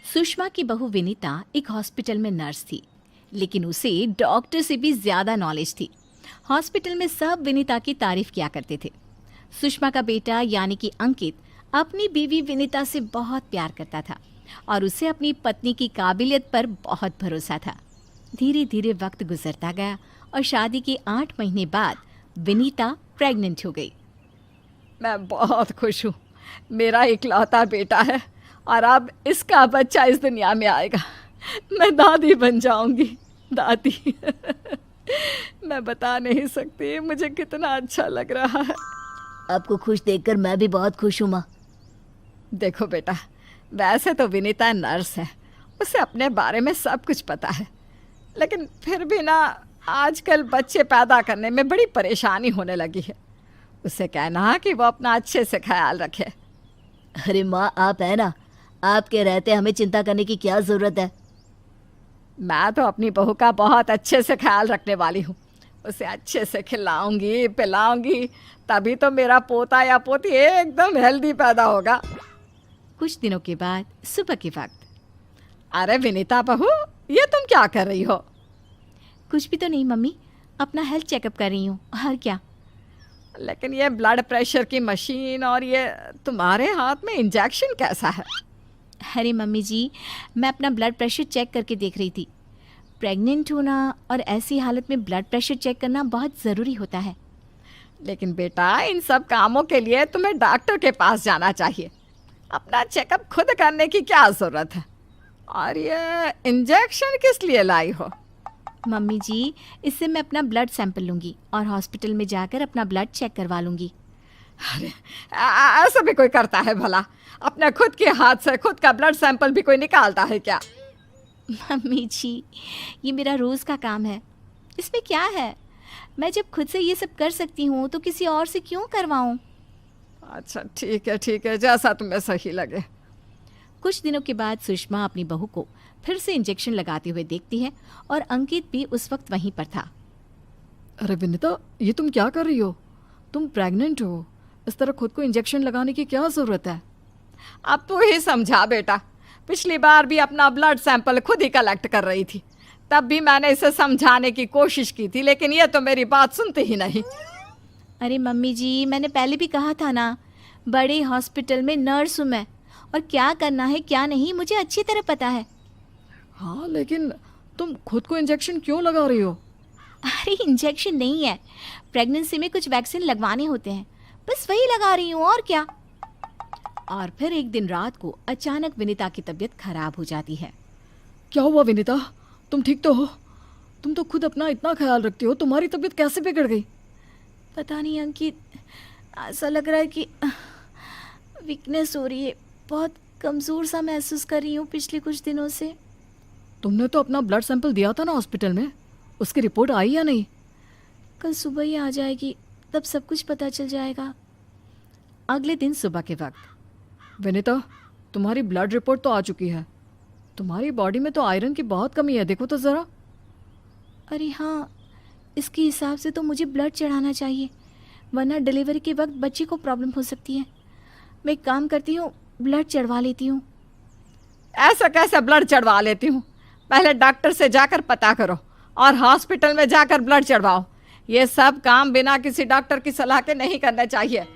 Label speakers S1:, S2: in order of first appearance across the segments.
S1: सुषमा की बहू विनीता एक हॉस्पिटल में नर्स थी, लेकिन उसे डॉक्टर से भी ज्यादा नॉलेज थी। हॉस्पिटल में सब विनीता की तारीफ किया करते थे। सुषमा का बेटा यानी कि अंकित अपनी बीवी विनीता से बहुत प्यार करता था और उसे अपनी पत्नी की काबिलियत पर बहुत भरोसा था। धीरे धीरे वक्त गुजरता गया और शादी के 8 महीने बाद विनीता प्रेग्नेंट हो गई।
S2: मैं बहुत खुश हूँ। मेरा इकलौता बेटा है और अब इसका बच्चा इस दुनिया में आएगा। मैं दादी बन जाऊंगी। दादी मैं बता नहीं सकती मुझे कितना अच्छा लग रहा है।
S3: आपको खुश देखकर मैं भी बहुत खुश हूँ माँ।
S2: देखो बेटा, वैसे तो विनीता नर्स है, उसे अपने बारे में सब कुछ पता है, लेकिन फिर भी ना आजकल बच्चे पैदा करने में बड़ी परेशानी होने लगी है। उसे कहना कि वो अपना अच्छे से ख्याल रखे।
S3: अरे माँ, आप है ना, आपके रहते हमें चिंता करने की क्या ज़रूरत है।
S2: मैं तो अपनी बहू का बहुत अच्छे से ख्याल रखने वाली हूँ। उसे अच्छे से खिलाऊंगी पिलाऊंगी, तभी तो मेरा पोता या पोती एकदम हेल्दी पैदा होगा।
S1: कुछ दिनों के बाद सुबह के वक्त।
S2: अरे विनीता बहू, ये तुम क्या कर रही हो?
S1: कुछ भी तो नहीं मम्मी, अपना हेल्थ चेकअप कर रही हूँ। और क्या?
S2: लेकिन ये ब्लड प्रेशर की मशीन और ये तुम्हारे हाथ में इंजेक्शन कैसा है?
S1: अरे मम्मी जी, मैं अपना ब्लड प्रेशर चेक करके देख रही थी। प्रेग्नेंट होना और ऐसी हालत में ब्लड प्रेशर चेक करना बहुत ज़रूरी होता है।
S2: लेकिन बेटा, इन सब कामों के लिए तुम्हें डॉक्टर के पास जाना चाहिए। अपना चेकअप खुद करने की क्या ज़रूरत है? और ये इंजेक्शन किस लिए लाई हो?
S1: मम्मी जी, इससे मैं अपना ब्लड सैंपल लूँगी और हॉस्पिटल में जाकर अपना ब्लड चेक करवा लूँगी।
S2: अरे ऐसा भी कोई करता है भला? अपने खुद के हाथ से खुद का ब्लड सैंपल भी कोई निकालता है क्या?
S1: मम्मी जी, ये मेरा रोज़ का काम है, इसमें क्या है? मैं जब खुद से ये सब कर सकती हूँ तो किसी और से क्यों करवाऊँ?
S2: अच्छा ठीक है, जैसा तुम्हें सही लगे।
S1: कुछ दिनों के बाद सुषमा अपनी बहू को फिर से इंजेक्शन लगाते हुए देखती है और अंकित भी उस वक्त वहीं पर था।
S2: अरे विनीता, ये तुम क्या कर रही हो? तुम प्रेग्नेंट हो, इस तरह खुद को इंजेक्शन लगाने की क्या ज़रूरत है? अब तू ही समझा बेटा। पिछली बार भी अपना ब्लड सैंपल खुद ही कलेक्ट कर रही थी, तब भी मैंने इसे समझाने की कोशिश की थी, लेकिन ये तो मेरी बात सुनती ही नहीं।
S1: अरे मम्मी जी, मैंने पहले भी कहा था ना, बड़े हॉस्पिटल में नर्स हूँ मैं, और क्या करना है क्या नहीं मुझे अच्छी तरह पता है।
S2: हाँ, लेकिन तुम खुद को इंजेक्शन क्यों लगा रही हो?
S1: अरे इंजेक्शन नहीं है, प्रेगनेंसी में कुछ वैक्सीन लगवाने होते हैं, बस वही लगा रही हूँ, और क्या। और फिर एक दिन रात को अचानक विनीता की तबीयत खराब हो जाती है।
S2: क्या हुआ विनीता? तुम ठीक तो हो? तुम तो खुद अपना इतना ख्याल रखती हो, तुम्हारी तबीयत कैसे बिगड़ गई?
S1: पता नहीं अंकित, ऐसा लग रहा है कि वीकनेस हो रही है, बहुत कमज़ोर सा महसूस कर रही हूँ पिछले कुछ दिनों से।
S2: तुमने तो अपना ब्लड सैंपल दिया था ना हॉस्पिटल में, उसकी रिपोर्ट आई या नहीं?
S1: कल सुबह ही आ जाएगी, तब सब कुछ पता चल जाएगा। अगले दिन सुबह के वक्त।
S2: विनीता, तुम्हारी ब्लड रिपोर्ट तो आ चुकी है। तुम्हारी बॉडी में तो आयरन की बहुत कमी है, देखो तो ज़रा।
S1: अरे हाँ, इसके हिसाब से तो मुझे ब्लड चढ़ाना चाहिए, वरना डिलीवरी के वक्त बच्चे को प्रॉब्लम हो सकती है। मैं एक काम करती हूँ, ब्लड चढ़वा लेती हूँ।
S2: ऐसा कैसे ब्लड चढ़वा लेती हूँ? पहले डॉक्टर से जाकर पता करो और हॉस्पिटल में जाकर ब्लड चढ़वाओ। ये सब काम बिना किसी डॉक्टर की सलाह के नहीं करने चाहिए।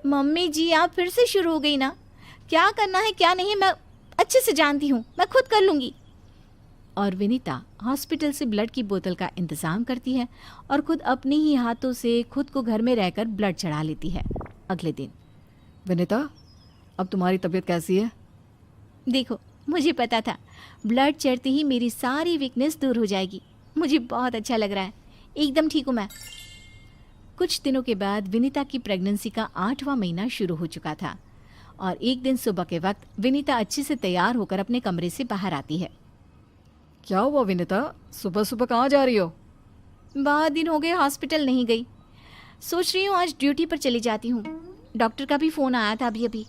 S1: मम्मी जी, आप फिर से शुरू हो गई ना। क्या करना है क्या नहीं मैं अच्छे से जानती हूँ, मैं खुद कर लूँगी। और विनीता हॉस्पिटल से ब्लड की बोतल का इंतज़ाम करती है और खुद अपने ही हाथों से खुद को घर में रहकर ब्लड चढ़ा लेती है। अगले दिन।
S2: विनीता, अब तुम्हारी तबीयत कैसी है?
S1: देखो, मुझे पता था ब्लड चढ़ते ही मेरी सारी वीकनेस दूर हो जाएगी। मुझे बहुत अच्छा लग रहा है, एकदम ठीक हूँ मैं। कुछ दिनों के बाद विनीता की प्रेगनेंसी का 8वां महीना शुरू हो चुका था और एक दिन सुबह के वक्त विनीता अच्छे से तैयार होकर अपने कमरे से बाहर आती है।
S2: क्या हुआ विनीता, सुबह सुबह कहाँ जा रही हो?
S1: बहुत दिन हो गए हॉस्पिटल नहीं गई, सोच रही हूँ आज ड्यूटी पर चली जाती हूँ। डॉक्टर का भी फ़ोन आया था अभी अभी।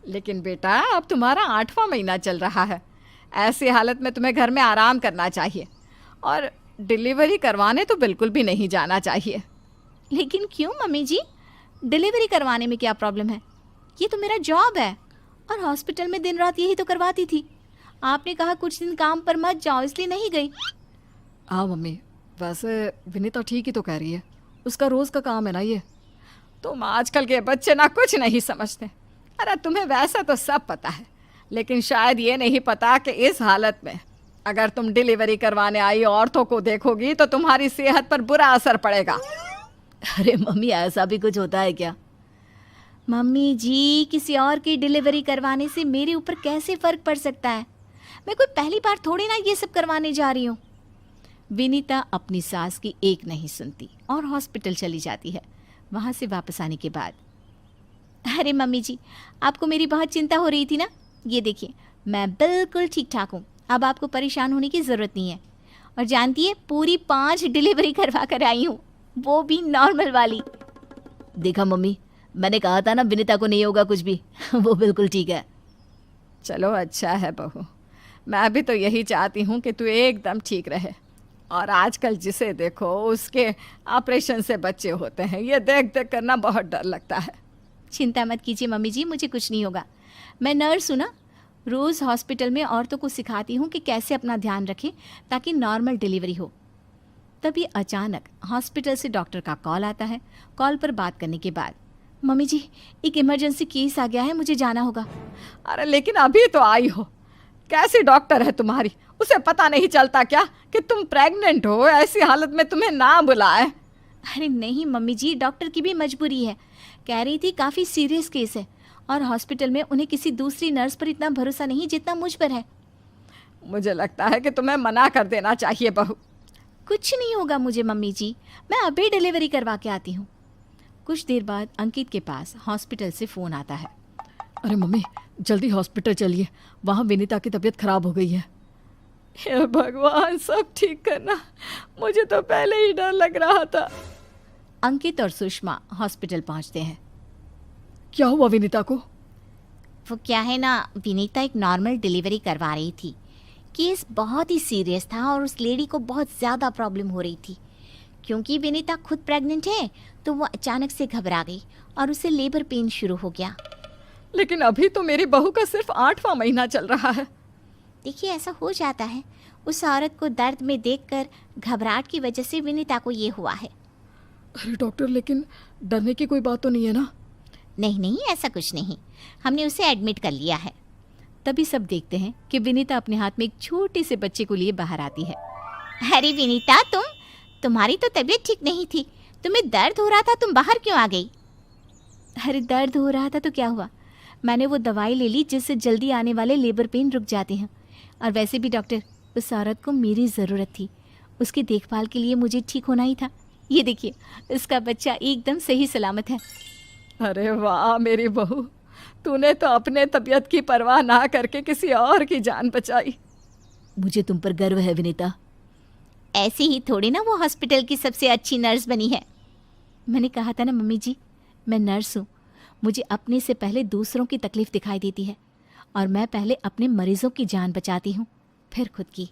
S2: लेकिन बेटा, अब तुम्हारा 8वां महीना चल रहा है, ऐसी हालत में तुम्हें घर में आराम करना चाहिए और डिलीवरी करवाने तो बिल्कुल भी नहीं जाना चाहिए।
S1: लेकिन क्यों मम्मी जी, डिलीवरी करवाने में क्या प्रॉब्लम है? ये तो मेरा जॉब है। और हॉस्पिटल में दिन रात यही तो करवाती थी। आपने कहा कुछ दिन काम पर मत जाओ, इसलिए नहीं गई।
S2: हाँ मम्मी, वैसे विनीता ठीक ही तो कह रही है, उसका रोज़ का काम है ना ये। तुम आजकल के बच्चे ना कुछ नहीं समझते। अरे तुम्हें वैसे तो सब पता है, लेकिन शायद ये नहीं पता कि इस हालत में अगर तुम डिलीवरी करवाने आई औरतों को देखोगी तो तुम्हारी सेहत पर बुरा असर पड़ेगा।
S3: अरे मम्मी, ऐसा भी कुछ होता है क्या?
S1: मम्मी जी, किसी और की डिलीवरी करवाने से मेरे ऊपर कैसे फ़र्क पड़ सकता है? मैं कोई पहली बार थोड़ी ना ये सब करवाने जा रही हूँ। विनीता अपनी सास की एक नहीं सुनती और हॉस्पिटल चली जाती है। वहाँ से वापस आने के बाद, अरे मम्मी जी, आपको मेरी बहुत चिंता हो रही थी ना? ये देखिए, मैं बिल्कुल ठीक ठाक हूँ। अब आपको परेशान होने की ज़रूरत नहीं है। और जानती है, पूरी 5 डिलीवरी करवा कर आई हूँ, वो भी नॉर्मल वाली।
S3: देखा मम्मी, मैंने कहा था ना विनीता को नहीं होगा कुछ भी। वो बिल्कुल ठीक है।
S2: चलो अच्छा है बहू, मैं भी तो यही चाहती हूँ कि तू एकदम ठीक रहे। और आजकल जिसे देखो उसके ऑपरेशन से बच्चे होते हैं, ये देख देख करना बहुत डर लगता है।
S1: चिंता मत कीजिए मम्मी जी, मुझे कुछ नहीं होगा। मैं नर्स हूँ ना, रोज़ हॉस्पिटल में औरतों को सिखाती हूँ कि कैसे अपना ध्यान रखें ताकि नॉर्मल डिलीवरी हो। तभी अचानक हॉस्पिटल से डॉक्टर का कॉल आता है। कॉल पर बात करने के बाद, मम्मी जी, एक इमरजेंसी केस आ गया है, मुझे जाना होगा।
S2: अरे लेकिन अभी तो आई हो, कैसी डॉक्टर है तुम्हारी? उसे पता नहीं चलता क्या कि तुम प्रेग्नेंट हो? ऐसी हालत में तुम्हें ना बुलाए।
S1: अरे नहीं मम्मी जी, डॉक्टर की भी मजबूरी है। कह रही थी काफ़ी सीरियस केस है और हॉस्पिटल में उन्हें किसी दूसरी नर्स पर इतना भरोसा नहीं जितना मुझ पर है।
S2: मुझे लगता है कि तुम्हें मना कर देना चाहिए बहू।
S1: कुछ नहीं होगा मुझे मम्मी जी, मैं अभी डिलीवरी करवा के आती हूँ। कुछ देर बाद अंकित के पास हॉस्पिटल से फ़ोन आता है।
S2: अरे मम्मी, जल्दी हॉस्पिटल चलिए, वहाँ विनीता की तबीयत खराब हो गई है। हे भगवान, सब ठीक करना, मुझे तो पहले ही डर लग रहा था।
S1: अंकित और सुषमा हॉस्पिटल पहुँचते हैं।
S2: क्या हुआ विनीता को?
S1: वो क्या है ना, विनीता एक नॉर्मल डिलीवरी करवा रही थी। केस बहुत ही सीरियस था और उस लेडी को बहुत ज़्यादा प्रॉब्लम हो रही थी। क्योंकि विनीता खुद प्रेग्नेंट है तो वो अचानक से घबरा गई और उसे लेबर पेन शुरू हो गया।
S2: लेकिन अभी तो मेरी बहू का सिर्फ 8वां महीना चल रहा है।
S1: देखिए, ऐसा हो जाता है। उस औरत को दर्द में देखकर घबराहट की वजह से विनीता को ये हुआ है।
S2: अरे डॉक्टर, लेकिन डरने की कोई बात तो नहीं है ना?
S1: नहीं नहीं, ऐसा कुछ नहीं, हमने उसे एडमिट कर लिया है। तभी सब देखते हैं कि विनीता अपने हाथ में एक छोटे से बच्चे को लिए बाहर आती है। अरे विनीता, तुम्हारी तो तबीयत ठीक नहीं थी, तुम्हें दर्द हो रहा था, तुम बाहर क्यों आ गई? अरे दर्द हो रहा था तो क्या हुआ, मैंने वो दवाई ले ली जिससे जल्दी आने वाले लेबर पेन रुक जाते हैं। और वैसे भी डॉक्टर, उस औरत को मेरी ज़रूरत थी, उसकी देखभाल के लिए मुझे ठीक होना ही था। ये देखिए, उसका बच्चा एकदम सही सलामत है।
S2: अरे वाह मेरी बहू, तूने तो अपने तबीयत की परवाह ना करके किसी और की जान बचाई।
S3: मुझे तुम पर गर्व है विनीता।
S1: ऐसे ही थोड़ी ना वो हॉस्पिटल की सबसे अच्छी नर्स बनी है। मैंने कहा था ना मम्मी जी, मैं नर्स हूँ, मुझे अपने से पहले दूसरों की तकलीफ दिखाई देती है और मैं पहले अपने मरीजों की जान बचाती हूँ, फिर खुद की।